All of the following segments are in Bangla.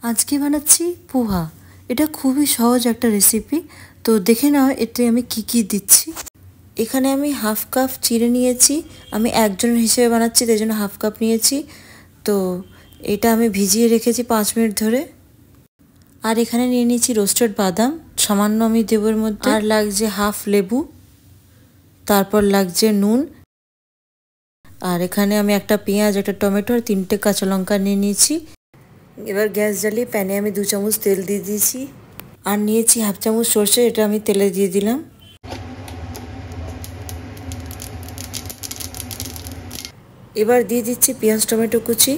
আজকে বানাচ্ছি পোহা। এটা খুবই সহজ একটা রেসিপি। তো দেখে নাও এতে আমি কি কি দিচ্ছি। এখানে আমি হাফ কাপ চিড়ে নিয়েছি। আমি একজনের হিসেবে বানাচ্ছি, তাই জন্য হাফ কাপ নিয়েছি। তো এটা আমি ভিজিয়ে রেখেছি 5 মিনিট ধরে। আর এখানে নিয়ে নিয়েছি রোস্টেড বাদাম, সামান্য আমি দেবো এর মধ্যে। আর লাগছে হাফ লেবু, তারপর লাগছে নুন। আর এখানে আমি একটা পেঁয়াজ, একটা টমেটো আর 3টে কাঁচা লঙ্কা নিয়ে নিয়েছি। এবার গ্যাস জ্বালিয়ে প্যানে আমি 2 চামচ তেল দিয়ে দিয়েছি। আর নিয়েছি হাফ চামচ সর্ষে, এটা আমি তেলে দিয়ে দিলাম। এবার দিয়ে দিচ্ছি পেঁয়াজ টমেটো কুচি।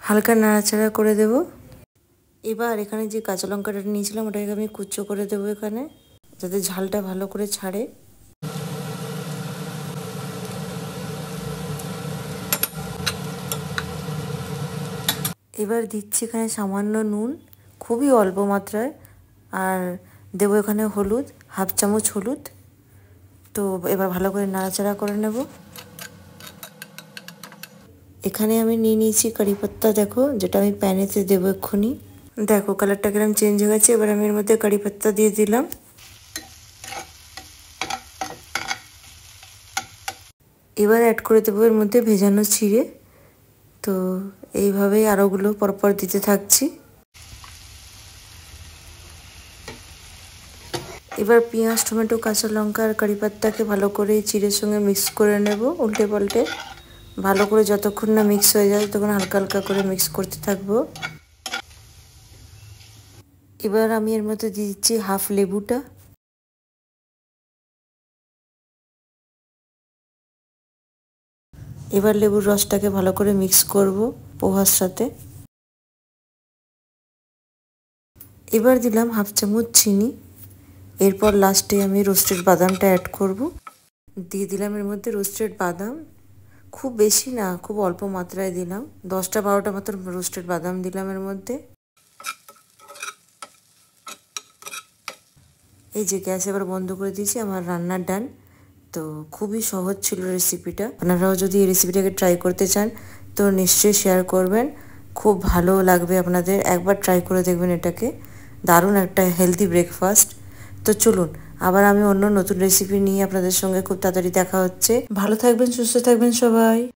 হালকা নাড়াচাড়া করে দেব। এবার এখানে যে কাঁচা লঙ্কাটা নিয়েছিলাম ওটাকে আমি কুচো করে দেবো এখানে, যাতে ঝালটা ভালো করে ছাড়ে। এবার দিচ্ছি এখানে সামান্য নুন, খুবই অল্প মাত্রায়। আর দেবো এখানে হলুদ, হাফ চামচ হলুদ। তো এবার ভালো করে নাড়াচাড়া করে নেব। এখানে আমি নিয়ে নিয়েছি কারি পাত্তা, দেখো, যেটা আমি প্যানেতে দেবো এক্ষুনি। দেখো কালারটা কিরকম চেঞ্জ হয়ে গেছে। এবার আমি এর মধ্যে কারি পাত্তা দিয়ে দিলাম। এবার অ্যাড করে দেবো এর মধ্যে ভেজানো চিড়ে। তো এইভাবেই আরোগুলো পরপর দিতে থাকছি। এবার পেঁয়াজ টমেটো কাঁচা লঙ্কা আর কারি পাত্তাকে ভালো করে চিড়ের সঙ্গে মিক্স করে নেব, উল্টে পাল্টে। ভালো করে যতক্ষণ না মিক্স হয়ে যায় তখন হালকা হালকা করে মিক্স করতে থাকবো। এবার আমি এর মধ্যে দিয়ে দিচ্ছি হাফ লেবুটা। এবার লেবুর রসটাকে ভালো করে মিক্স করব পোহার সাথে। এবার দিলাম হাফ চামচ চিনি। এরপর লাস্টে আমি রোস্টেড বাদামটা অ্যাড করব। দিয়ে দিলাম এর মধ্যে রোস্টেড বাদাম, খুব বেশি না, খুব অল্প মাত্রায় দিলাম। 10-12টা মতো রোস্টেড বাদাম দিলাম এর মধ্যে। এই যে গ্যাস এবার বন্ধ করে দিয়েছি, আমার রান্নার ডান। তো খুবই সহজ ছিল রেসিপিটা। আপনারাও যদি এই রেসিপিটাকে ট্রাই করতে চান তো নিশ্চয়ই শেয়ার করবেন, খুব ভালো লাগবে আপনাদের। একবার ট্রাই করে দেখবেন এটাকে, দারুণ একটা হেলদি ব্রেকফাস্ট। তো চলুন আবার আমি অন্য নতুন রেসিপি নিয়ে আপনাদের সঙ্গে খুব তাড়াতাড়ি দেখা হচ্ছে। ভালো থাকবেন, সুস্থ থাকবেন সবাই।